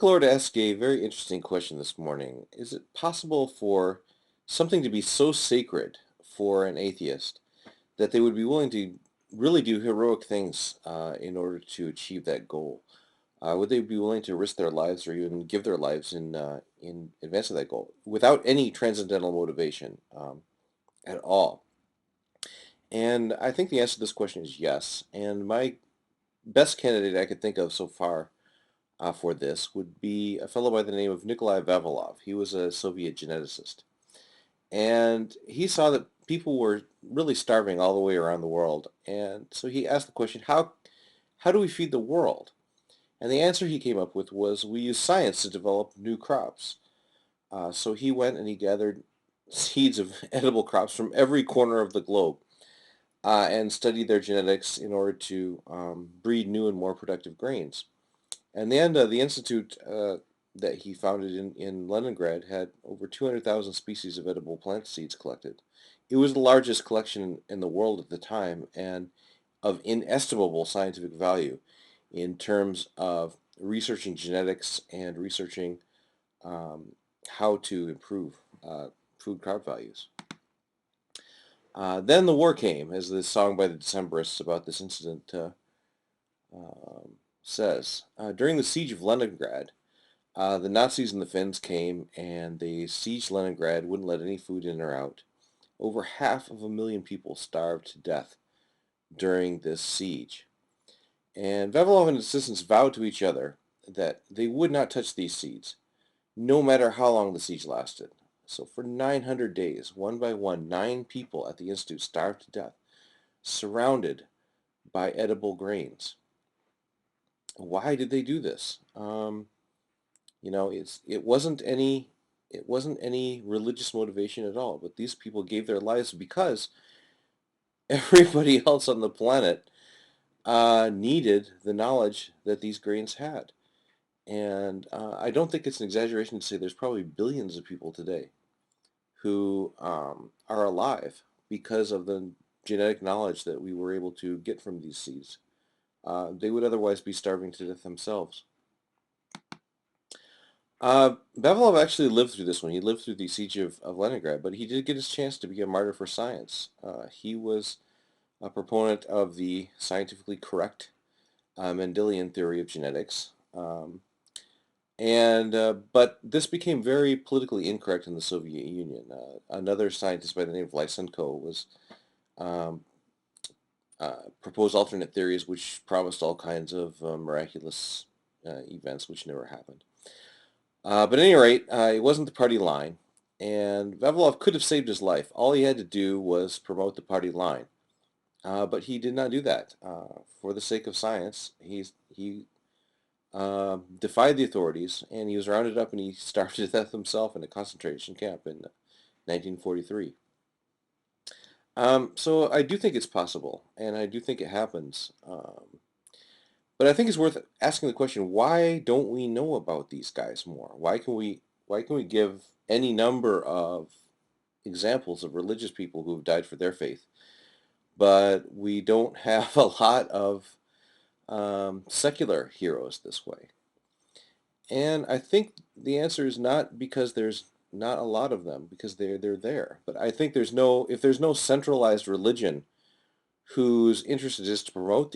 Lord asked a very interesting question this morning. Is it possible for something to be so sacred for an atheist that they would be willing to really do heroic things in order to achieve that goal? Would they be willing to risk their lives or even give their lives in advance of that goal without any transcendental motivation at all? And I think the answer to this question is yes. And my best candidate I could think of so far for this would be a fellow by the name of Nikolai Vavilov. He was a Soviet geneticist. And he saw that people were really starving all the way around the world. And so he asked the question, how do we feed the world? And the answer he came up with was we use science to develop new crops. So he went and he gathered seeds of edible crops from every corner of the globe and studied their genetics in order to breed new and more productive grains. And the institute that he founded in Leningrad had over 200,000 species of edible plant seeds collected. It was the largest collection in the world at the time and of inestimable scientific value in terms of researching genetics and researching um, how to improve food crop values. Then the war came, as the song by the Decemberists about this incident um, says. During the siege of Leningrad, the Nazis and the Finns came and they sieged Leningrad, wouldn't let any food in or out. Over 500,000 people starved to death during this siege. And Vavilov and his assistants vowed to each other that they would not touch these seeds, no matter how long the siege lasted. So for 900 days, one by one, 9 people at the Institute starved to death, surrounded by edible grains. Why did they do this? It wasn't any religious motivation at all, but these people gave their lives because everybody else on the planet needed the knowledge that these grains had. And I don't think it's an exaggeration to say there's probably billions of people today who are alive because of the genetic knowledge that we were able to get from these seeds. They would otherwise be starving to death themselves. Vavilov actually lived through this one. He lived through the siege of Leningrad, but he did get his chance to be a martyr for science. He was a proponent of the scientifically correct Mendelian theory of genetics. But this became very politically incorrect in the Soviet Union. Another scientist by the name of Lysenko was um, proposed alternate theories which promised all kinds of miraculous events which never happened. But at any rate, it wasn't the party line, and Vavilov could have saved his life. All he had to do was promote the party line, but he did not do that. For the sake of science, he defied the authorities, and he was rounded up and he starved to death himself in a concentration camp in 1943. So I do think it's possible, and I do think it happens. But I think it's worth asking the question, why don't we know about these guys more? Why can we give any number of examples of religious people who have died for their faith, but we don't have a lot of secular heroes this way? And I think the answer is not because there's not a lot of them, because they're there. But I think if there's no centralized religion whose interest it is to promote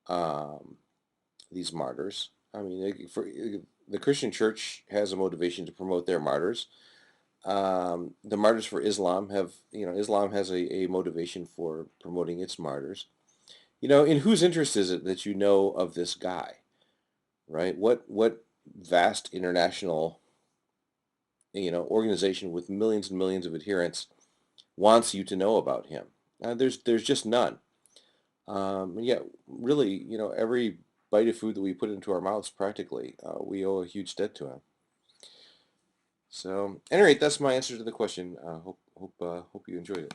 um, these martyrs. I mean, the Christian Church has a motivation to promote their martyrs. The martyrs for Islam Islam has a motivation for promoting its martyrs. In whose interest is it that you know of this guy, right? What vast international, organization with millions and millions of adherents wants you to know about him? There's just none. Yeah, really, every bite of food that we put into our mouths, practically, we owe a huge debt to him. So, at any rate, that's my answer to the question. Hope you enjoyed it.